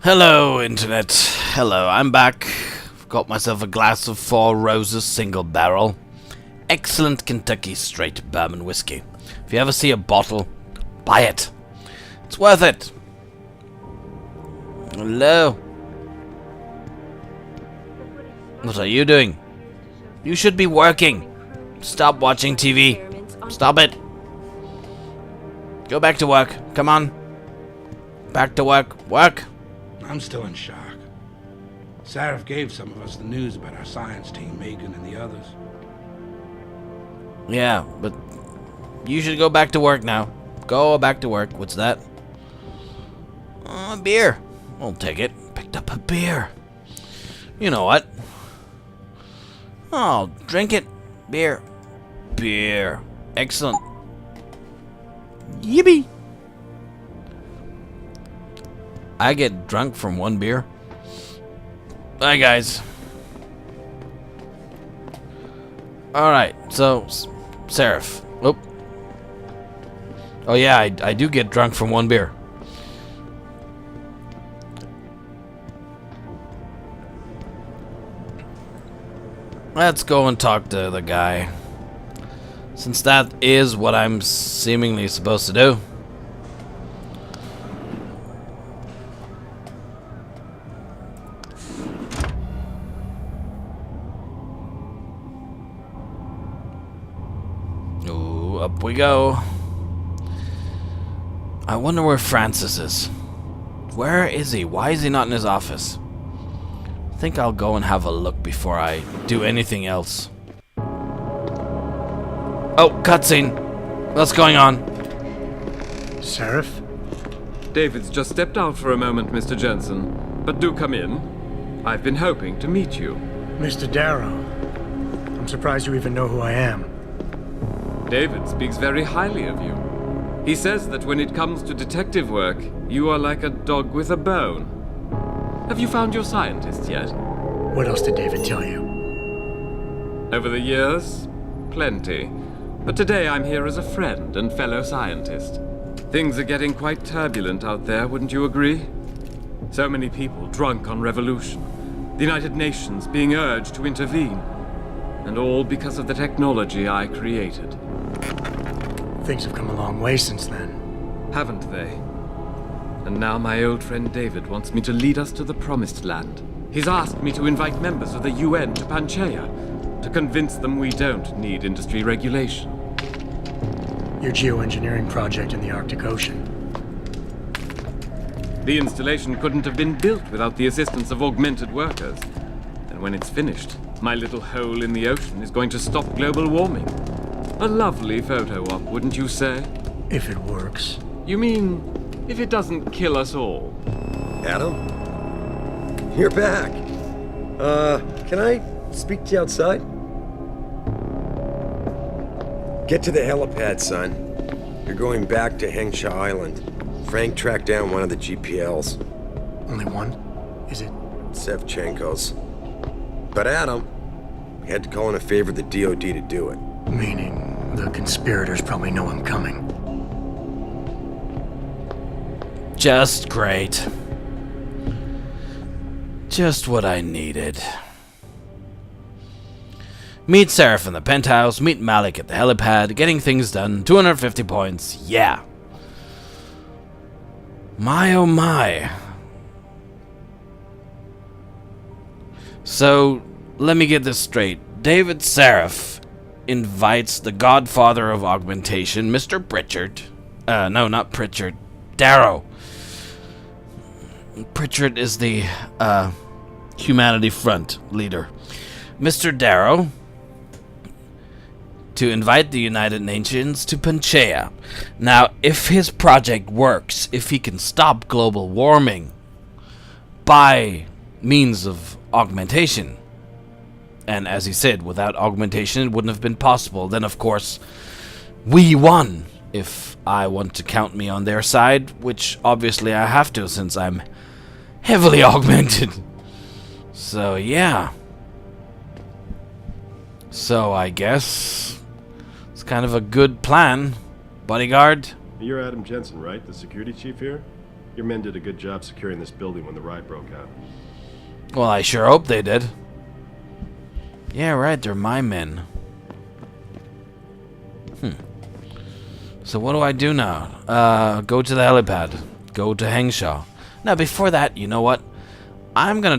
Hello, Internet. Hello, I'm back. I've got myself a glass of Four Roses single barrel. Excellent Kentucky straight bourbon whiskey. If you ever see a bottle, buy it. It's worth it. Hello. What are you doing? You should be working. Stop watching TV. Stop it. Go back to work. Come on. Back to work. Work. I'm still in shock. Sarif gave some of us the news about our science team, Megan and the others. Yeah, but you should go back to work now. Go back to work. What's that? Beer. I'll take it. Picked up a beer. You know what? I'll drink it. Beer. Beer. Excellent. Yippee. I get drunk from one beer. Hi, guys. Alright, so, Sarif. Oh yeah, I do get drunk from one beer. Let's go and talk to the guy. Since that is what I'm seemingly supposed to do. Ooh, up we go. I wonder where Francis is. Where is he? Why is he not in his office? I think I'll go and have a look before I do anything else. Oh, cutscene. What's going on? Sarif? David's just stepped out for a moment, Mr. Jensen. But do come in. I've been hoping to meet you. Mr. Darrow. I'm surprised you even know who I am. David speaks very highly of you. He says that when it comes to detective work, you are like a dog with a bone. Have you found your scientist yet? What else did David tell you? Over the years, plenty. But today I'm here as a friend and fellow scientist. Things are getting quite turbulent out there, wouldn't you agree? So many people drunk on revolution. The United Nations being urged to intervene. And all because of the technology I created. Things have come a long way since then. Haven't they? And now my old friend David wants me to lead us to the Promised Land. He's asked me to invite members of the UN to Panchaea, to convince them we don't need industry regulation. Your geoengineering project in the Arctic Ocean. The installation couldn't have been built without the assistance of augmented workers. And when it's finished, my little hole in the ocean is going to stop global warming. A lovely photo op, wouldn't you say? If it works. You mean, if it doesn't kill us all? Adam? You're back. Can I speak to you outside? Get to the helipad, son. You're going back to Hengsha Island. Frank tracked down one of the GPLs. Only one? Is it? Sevchenko's. But Adam, we had to call in a favor of the DOD to do it. Meaning the conspirators probably know I'm coming. Just great. Just what I needed. Meet Sarif in the penthouse, meet Malik at the helipad, getting things done, 250 points, yeah. My oh my. So, let me get this straight. David Sarif invites the godfather of augmentation, Mr. Pritchard. No, not Pritchard. Darrow. Pritchard is the, Humanity Front leader. Mr. Darrow to invite the United Nations to Panchaea. Now, if his project works, if he can stop global warming by means of augmentation, and as he said, without augmentation it wouldn't have been possible, then of course we won, if I want to count me on their side, which obviously I have to since I'm heavily augmented. So yeah. So I guess it's kind of a good plan. Bodyguard? You're Adam Jensen, right? The security chief here? Your men did a good job securing this building when the riot broke out. Well, I sure hope they did. Yeah, right, they're my men. So what do I do now? Go to the helipad. Go to Hengshaw. Now, before that, you know what? I'm gonna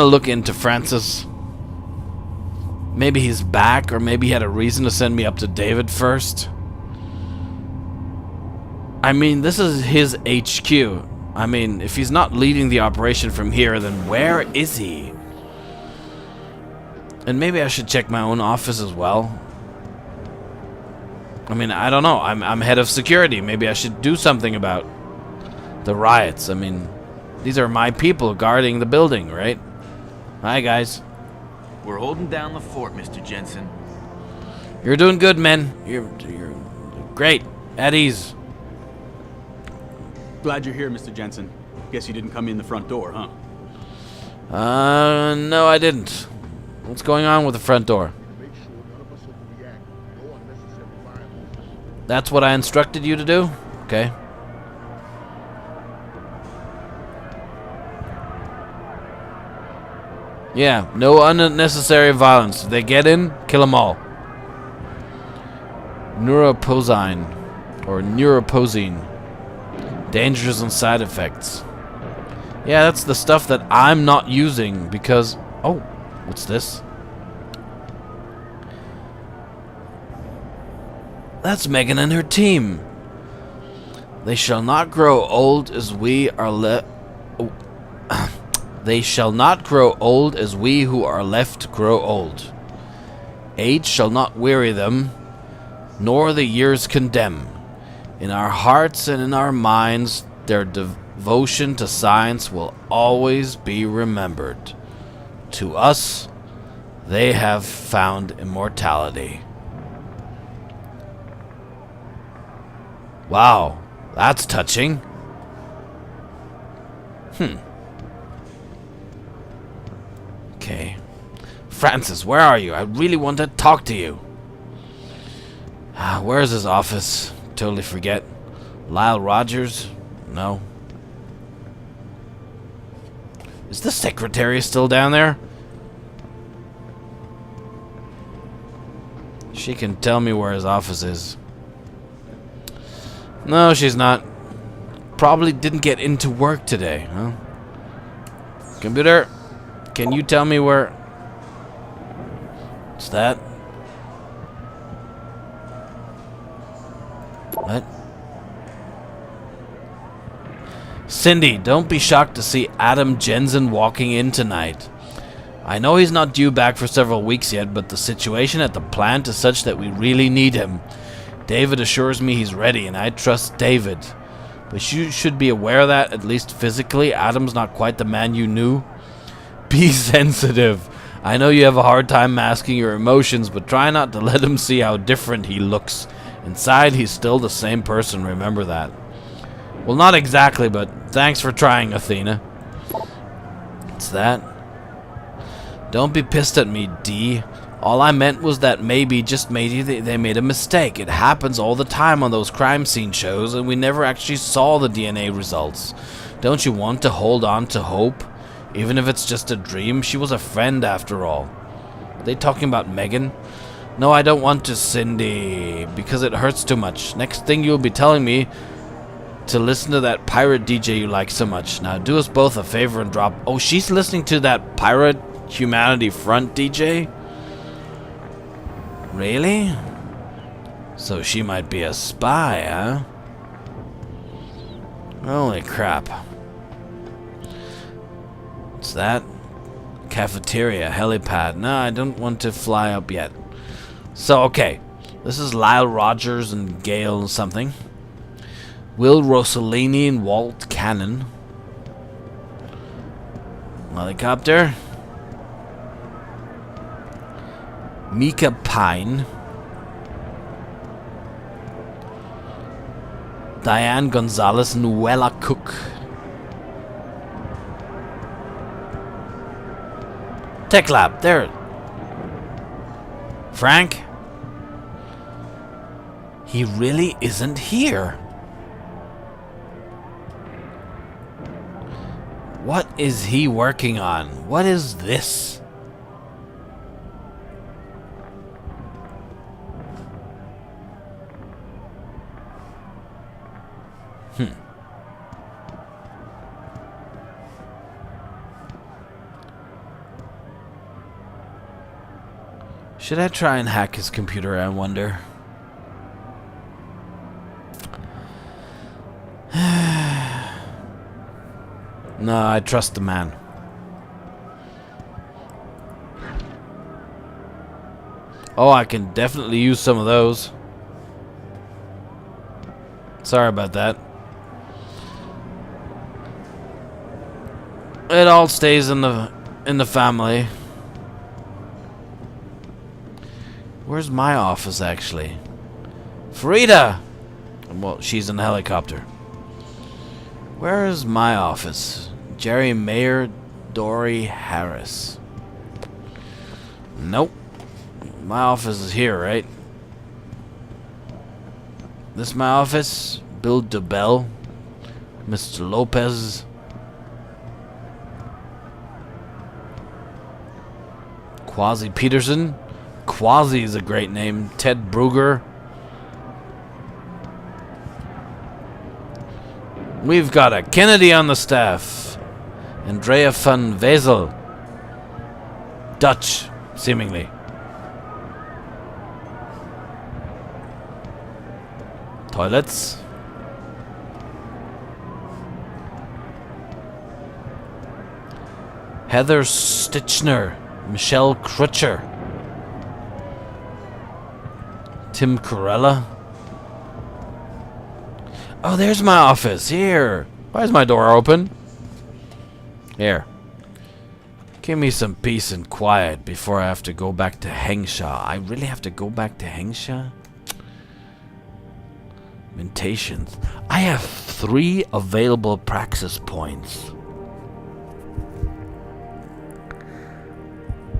look into Francis. Maybe he's back, or maybe he had a reason to send me up to David first. I mean, this is his HQ. I mean, if he's not leading the operation from here, then where is he? And maybe I should check my own office as well. I mean, I don't know. I'm head of security. Maybe I should do something about the riots. I mean, these are my people guarding the building, right? Hi, guys. We're holding down the fort, Mr. Jensen. You're doing good, men. You're great. At ease. Glad you're here, Mr. Jensen. Guess you didn't come in the front door, huh? No, I didn't. What's going on with the front door? That's what I instructed you to do? Okay. Yeah, no unnecessary violence. If they get in, kill them all. Neuroposine. Or neuroposine. Dangers and side effects. Yeah, that's the stuff that I'm not using because... Oh, what's this? That's Megan and her team. They shall not grow old as we are They shall not grow old as we who are left grow old. Age shall not weary them, nor the years condemn. In our hearts and in our minds, their devotion to science will always be remembered. To us, they have found immortality. Wow, that's touching. Okay. Francis, where are you? I really want to talk to you. Where's his office? Totally forget. Lyle Rogers? No. Is the secretary still down there? She can tell me where his office is. No, she's not. Probably didn't get into work today, huh? Computer, can you tell me where... What's that? What? Cindy, don't be shocked to see Adam Jensen walking in tonight. I know he's not due back for several weeks yet, but the situation at the plant is such that we really need him. David assures me he's ready, and I trust David. But you should be aware of that, at least physically, Adam's not quite the man you knew. Be sensitive. I know you have a hard time masking your emotions, but try not to let him see how different he looks. Inside, he's still the same person, remember that. Well, not exactly, but thanks for trying, Athena. What's that? Don't be pissed at me, D. All I meant was that maybe, just maybe, they made a mistake. It happens all the time on those crime scene shows, and we never actually saw the DNA results. Don't you want to hold on to hope? Even if it's just a dream, she was a friend after all. Are they talking about Megan? No, I don't want to, Cindy, because it hurts too much. Next thing you'll be telling me to listen to that pirate DJ you like so much. Now do us both a favor and drop... Oh, she's listening to that Pirate Humanity Front DJ? Really? So she might be a spy, huh? Holy crap. What's that? Cafeteria, helipad. No, I don't want to fly up yet. So, okay. This is Lyle Rogers and Gail something. Will Rossellini and Walt Cannon. Helicopter. Mika Pine. Diane Gonzalez, Nuella Cook. Tech Lab, there. Frank? He really isn't here. What is he working on? What is this? Should I try and hack his computer, I wonder? No, I trust the man. Oh, I can definitely use some of those. Sorry about that. It all stays in the family. Where's my office, actually? Frida! Well, she's in the helicopter. Where is my office? Jerry Mayer, Dory Harris. Nope. My office is here, right? This my office? Bill DeBell? Mr. Lopez? Quasi Peterson? Quasi is a great name. Ted Brugger. We've got a Kennedy on the staff. Andrea van Wezel. Dutch, seemingly. Toilets. Heather Stitchner. Michelle Crutcher. Tim Corella. Oh, there's my office. Here. Why is my door open? Here. Give me some peace and quiet before I have to go back to Hengsha. I really have to go back to Hengsha? Mentations. I have 3 available praxis points.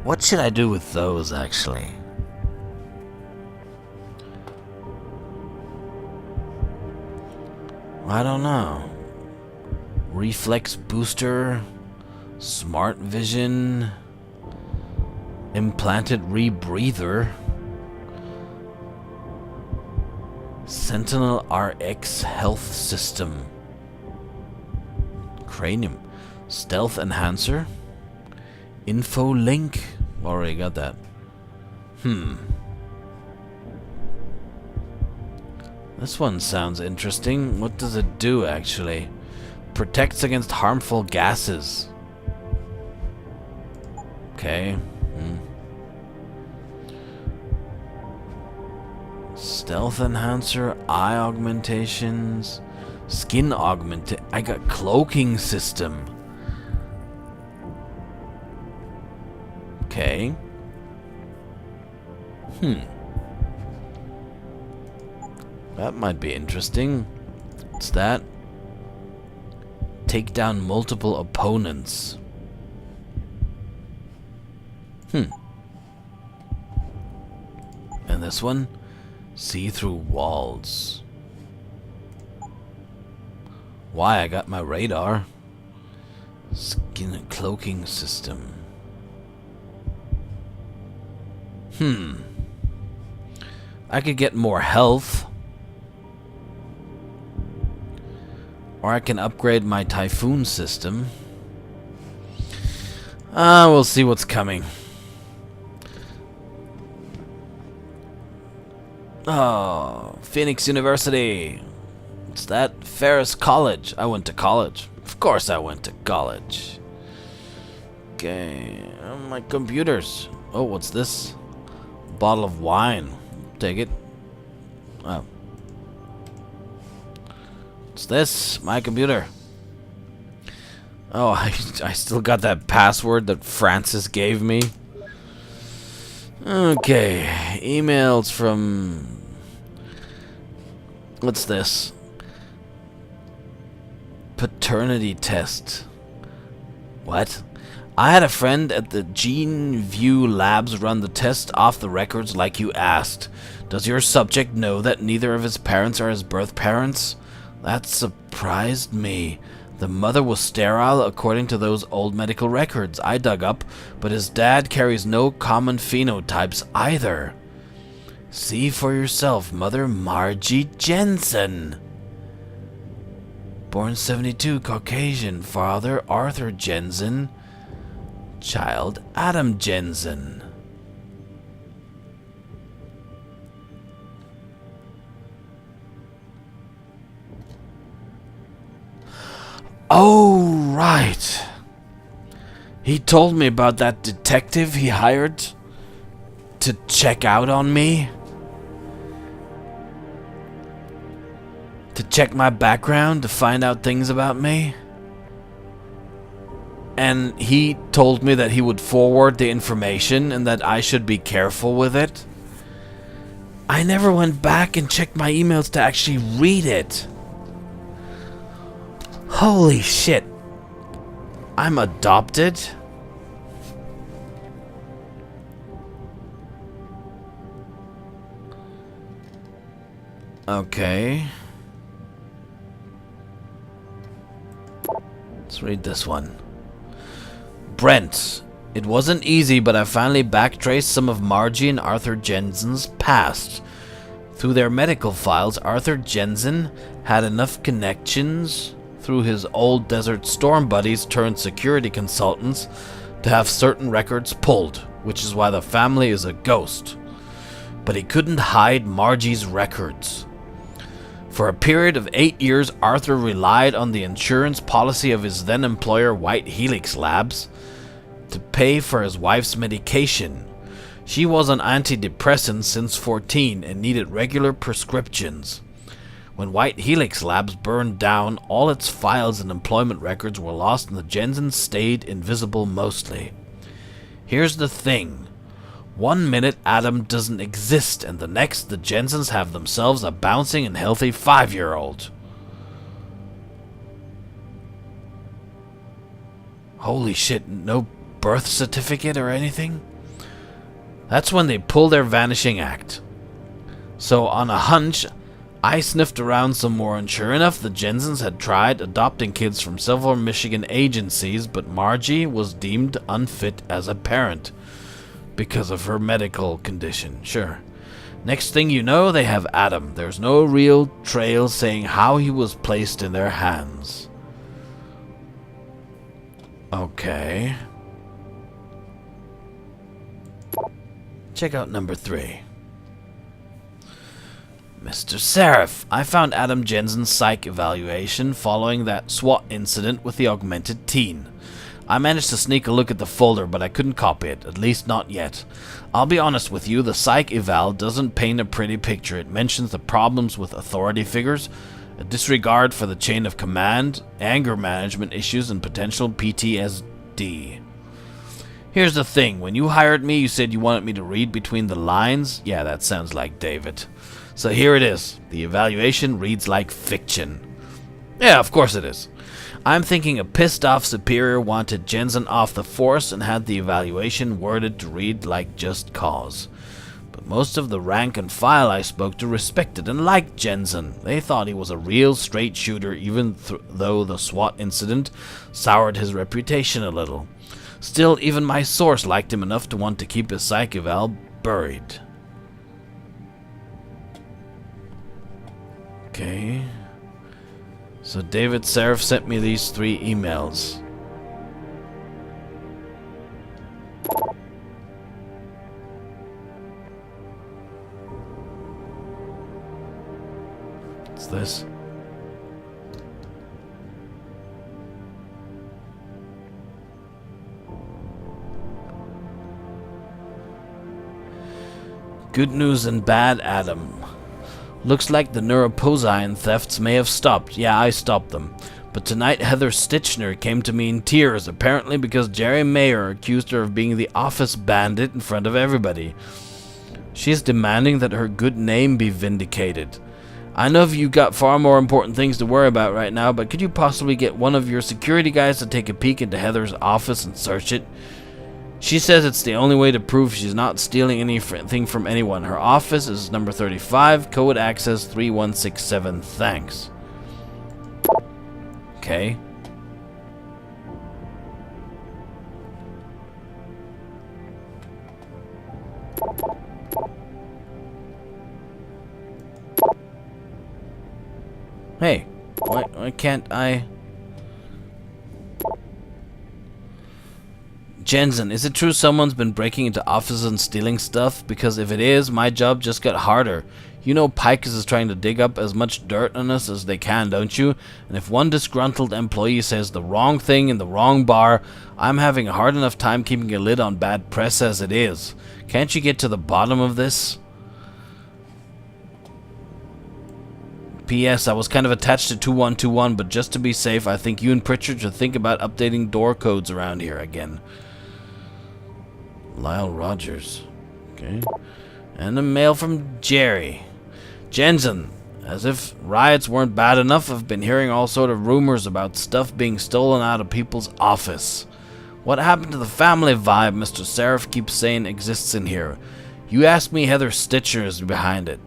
What should I do with those, actually? I don't know. Reflex booster, smart vision, implanted rebreather, Sentinel RX health system, cranium, stealth enhancer, info link. Already got that. This one sounds interesting. What does it do, actually? Protects against harmful gases. Okay. Stealth enhancer, eye augmentations, skin augmentation. I got cloaking system. Okay. That might be interesting. What's that? Take down multiple opponents. And this one? See through walls. Why? I got my radar. Skin cloaking system. I could get more health. Or I can upgrade my Typhoon system. We'll see what's coming. Oh, Phoenix University. What's that? Ferris College. I went to college. Of course I went to college. Okay. My computers. Oh, what's this? Bottle of wine. Take it. Oh. What's this? My computer. Oh, I still got that password that Francis gave me. Okay. Emails from... What's this? Paternity test. What? I had a friend at the Gene View Labs run the test off the records like you asked. Does your subject know that neither of his parents are his birth parents? That surprised me. The mother was sterile according to those old medical records I dug up, but his dad carries no common phenotypes either. See for yourself, Mother Margie Jensen. Born 72, Caucasian. Father Arthur Jensen. Child Adam Jensen. Oh, right. He told me about that detective he hired to check out on me. To check my background, to find out things about me. And he told me that he would forward the information and that I should be careful with it. I never went back and checked my emails to actually read it. Holy shit. I'm adopted? Okay. Let's read this one. Brent. It wasn't easy, but I finally backtraced some of Margie and Arthur Jensen's past. Through their medical files, Arthur Jensen had enough connections through his old Desert Storm buddies turned security consultants to have certain records pulled, which is why the family is a ghost. But he couldn't hide Margie's records. For a period of 8 years, Arthur relied on the insurance policy of his then employer, White Helix Labs, to pay for his wife's medication. She was on antidepressants since 14 and needed regular prescriptions. When White Helix Labs burned down, all its files and employment records were lost and the Jensens stayed invisible mostly. Here's the thing. 1 minute Adam doesn't exist and the next the Jensens have themselves a bouncing and healthy 5-year-old. Holy shit, no birth certificate or anything? That's when they pull their vanishing act. So on a hunch, I sniffed around some more and sure enough the Jensens had tried adopting kids from several Michigan agencies, but Margie was deemed unfit as a parent because of her medical condition. Sure. Next thing you know, they have Adam. There's no real trail saying how he was placed in their hands. Okay. Check out number 3. Mr. Seraph, I found Adam Jensen's psych evaluation following that SWAT incident with the augmented teen. I managed to sneak a look at the folder, but I couldn't copy it, at least not yet. I'll be honest with you, the psych eval doesn't paint a pretty picture. It mentions the problems with authority figures, a disregard for the chain of command, anger management issues, and potential PTSD. Here's the thing, when you hired me, you said you wanted me to read between the lines. Yeah, that sounds like David. So here it is. The evaluation reads like fiction. Yeah, of course it is. I'm thinking a pissed off superior wanted Jensen off the force and had the evaluation worded to read like just cause. But most of the rank and file I spoke to respected and liked Jensen. They thought he was a real straight shooter even though the SWAT incident soured his reputation a little. Still, even my source liked him enough to want to keep his psych eval buried. Okay. So David Seraph sent me these 3 emails. What's this? Good news and bad, Adam. Looks like the neuroposine thefts may have stopped. Yeah, I stopped them. But tonight Heather Stitchner came to me in tears, apparently because Jerry Mayer accused her of being the office bandit in front of everybody. She is demanding that her good name be vindicated. I know you got far more important things to worry about right now, but could you possibly get one of your security guys to take a peek into Heather's office and search it? She says it's the only way to prove she's not stealing anything from anyone. Her office is number 35, code access 3167. Thanks. Okay. Hey, why can't I... Jensen, is it true someone's been breaking into offices and stealing stuff? Because if it is, my job just got harder. You know Pikes is trying to dig up as much dirt on us as they can, don't you? And if one disgruntled employee says the wrong thing in the wrong bar, I'm having a hard enough time keeping a lid on bad press as it is. Can't you get to the bottom of this? P.S. I was kind of attached to 2121, but just to be safe, I think you and Pritchard should think about updating door codes around here again. Lyle Rogers. Okay. And a mail from Jerry. Jensen, as if riots weren't bad enough, I've been hearing all sort of rumors about stuff being stolen out of people's office. What happened to the family vibe Mr. Seraph keeps saying exists in here? You asked me, Heather Stitcher is behind it.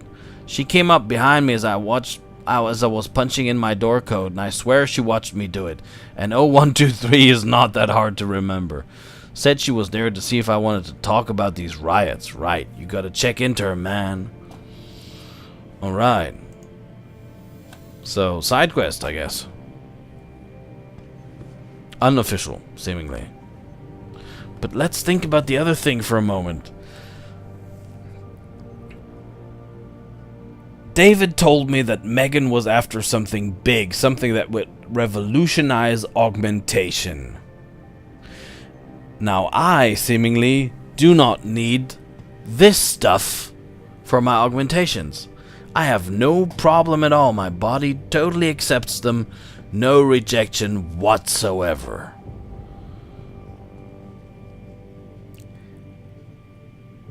She came up behind me as I was punching in my door code, and I swear she watched me do it. And 0123 is not that hard to remember. Said she was there to see if I wanted to talk about these riots. Right, you gotta check into her, man. Alright. So, side quest, I guess. Unofficial, seemingly. But let's think about the other thing for a moment. David told me that Megan was after something big, something that would revolutionize augmentation. Now I, seemingly, do not need this stuff for my augmentations. I have no problem at all. My body totally accepts them. No rejection whatsoever.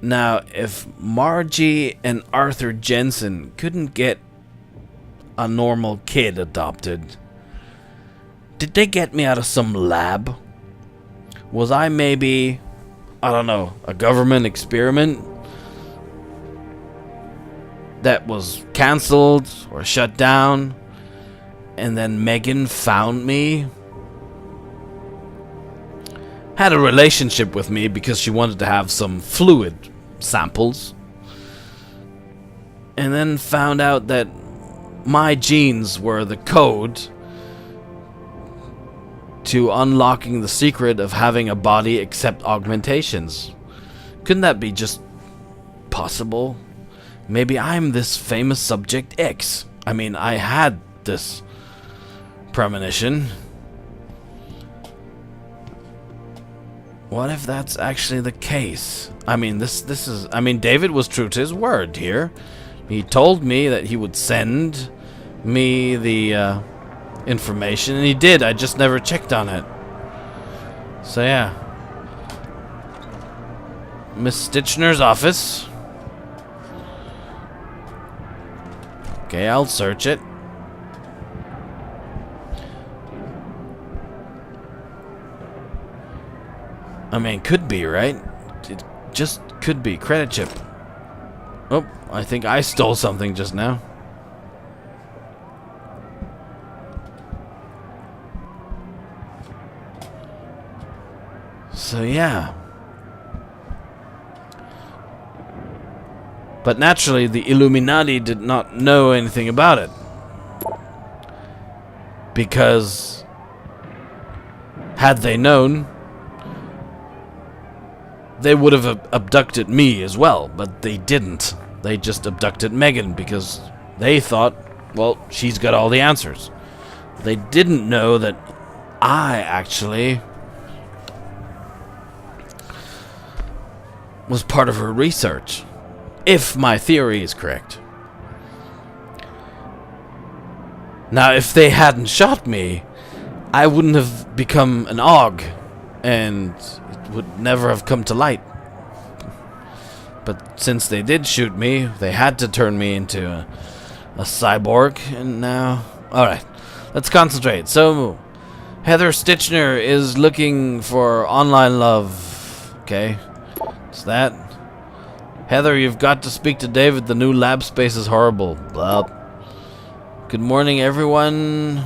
Now, if Margie and Arthur Jensen couldn't get a normal kid adopted, did they get me out of some lab? Was I maybe, I don't know, a government experiment that was cancelled or shut down, and then Megan found me? Had a relationship with me because she wanted to have some fluid samples, and then found out that my genes were the code to unlocking the secret of having a body accept augmentations. Couldn't that be just possible? Maybe I'm this famous Subject X. I mean, I had this premonition. What if that's actually the case? I mean, this is... I mean, David was true to his word here. He told me that he would send me the information, and he did. I just never checked on it. So, yeah. Miss Stitchner's office. Okay, I'll search it. I mean, could be, right? It just could be. Credit chip. Oh, I think I stole something just now. So, yeah. But naturally, the Illuminati did not know anything about it. Because had they known, they would have abducted me as well, but they didn't. They just abducted Megan because they thought, well, she's got all the answers. They didn't know that I actually was part of her research, if my theory is correct. Now, if they hadn't shot me, I wouldn't have become an aug, and it would never have come to light. But since they did shoot me, they had to turn me into a cyborg, and now... Alright, let's concentrate. So, Heather Stitchner is looking for online love. Okay, it's that. Heather, you've got to speak to David. The new lab space is horrible. Blah. Good morning, everyone.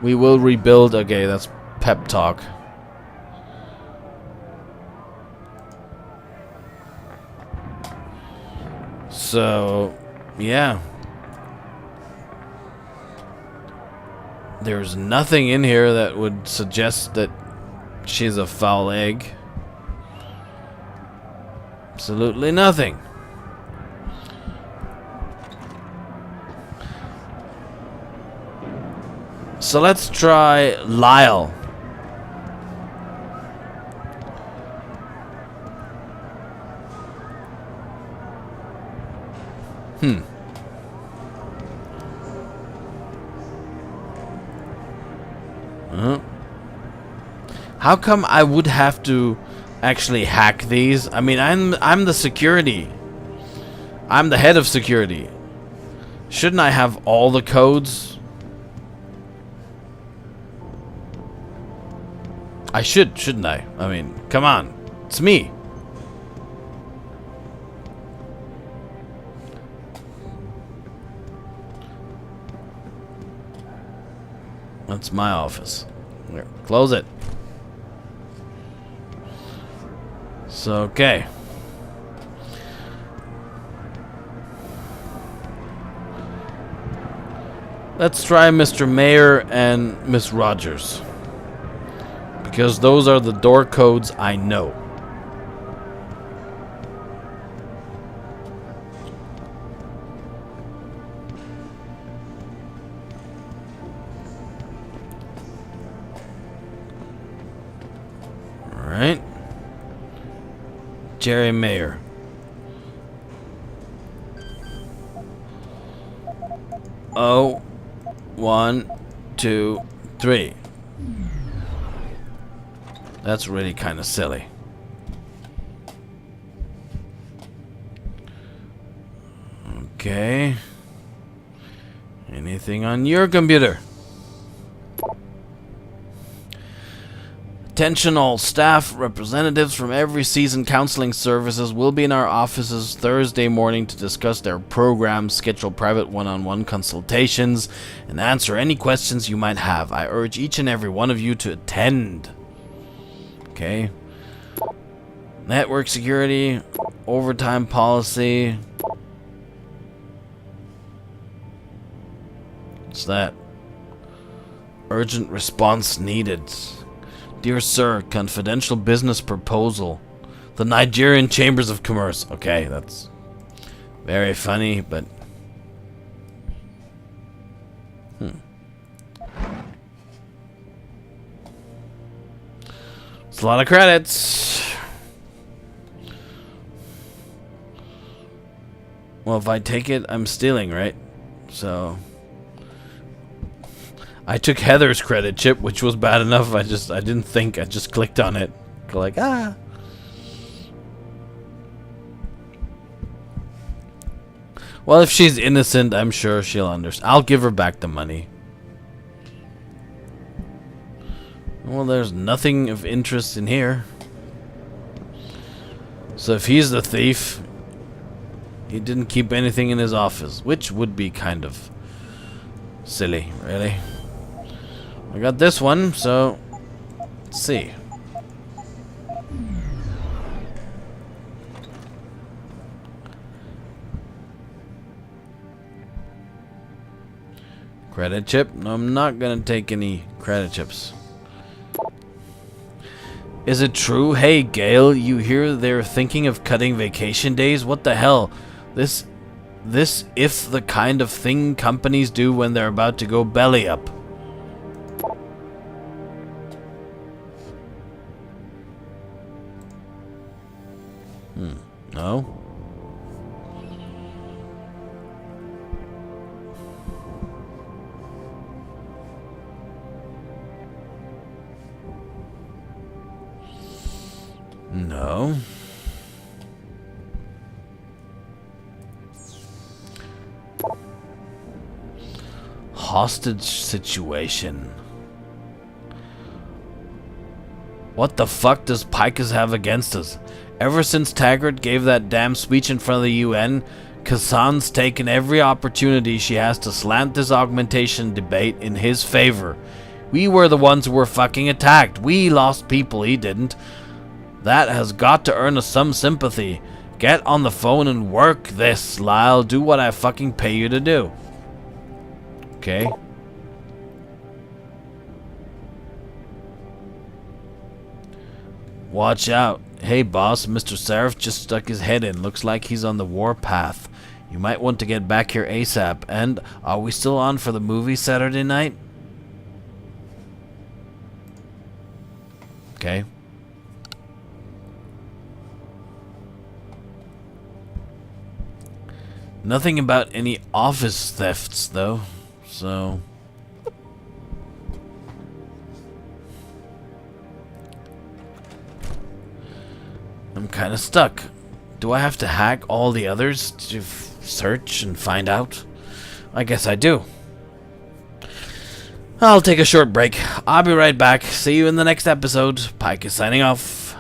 We will rebuild. Okay, that's pep talk. So, yeah. There's nothing in here that would suggest that she's a foul egg. Absolutely nothing. So let's try Lyle. How come I would have to actually hack these? I mean, I'm the security. I'm the head of security. Shouldn't I have all the codes? I should, shouldn't I? I mean, come on. It's me. That's my office. Here, close it. So, okay. Let's try Mr. Mayor and Miss Rogers. Because those are the door codes I know. Alright. Jerry Mayer. Oh, 1, 2, 3. That's really kind of silly. Okay. Anything on your computer? Attention all staff, representatives from every season counseling services will be in our offices Thursday morning to discuss their programs, schedule private one-on-one consultations, and answer any questions you might have. I urge each and every one of you to attend. Okay. Network security, overtime policy. What's that? Urgent response needed. Dear sir, confidential business proposal. The Nigerian Chambers of Commerce. Okay, that's very funny, but... It's a lot of credits. Well, if I take it, I'm stealing, right? So... I took Heather's credit chip, which was bad enough. I didn't think. I just clicked on it. Like, ah. Well, if she's innocent, I'm sure she'll understand. I'll give her back the money. Well, there's nothing of interest in here. So if he's the thief, he didn't keep anything in his office, which would be kind of silly, really. I got this one, so let's see. Credit chip? No, I'm not gonna take any credit chips. Is it true? Hey, Gail, you hear they're thinking of cutting vacation days? What the hell? This if the kind of thing companies do when they're about to go belly up. No? No. hostage situation. What the fuck does Picus have against us? Ever since Taggart gave that damn speech in front of the UN, Kassan's taken every opportunity she has to slant this augmentation debate in his favor. We were the ones who were fucking attacked. We lost people, he didn't. That has got to earn us some sympathy. Get on the phone and work this, Lyle. Do what I fucking pay you to do. Okay. Watch out. Hey boss, Mr. Seraph just stuck his head in. Looks like he's on the warpath. You might want to get back here ASAP. And are we still on for the movie Saturday night? Okay. Nothing about any office thefts though, so... I'm kind of stuck. Do I have to hack all the others to search and find out? I guess I do. I'll take a short break. I'll be right back. See you in the next episode. Pike is signing off.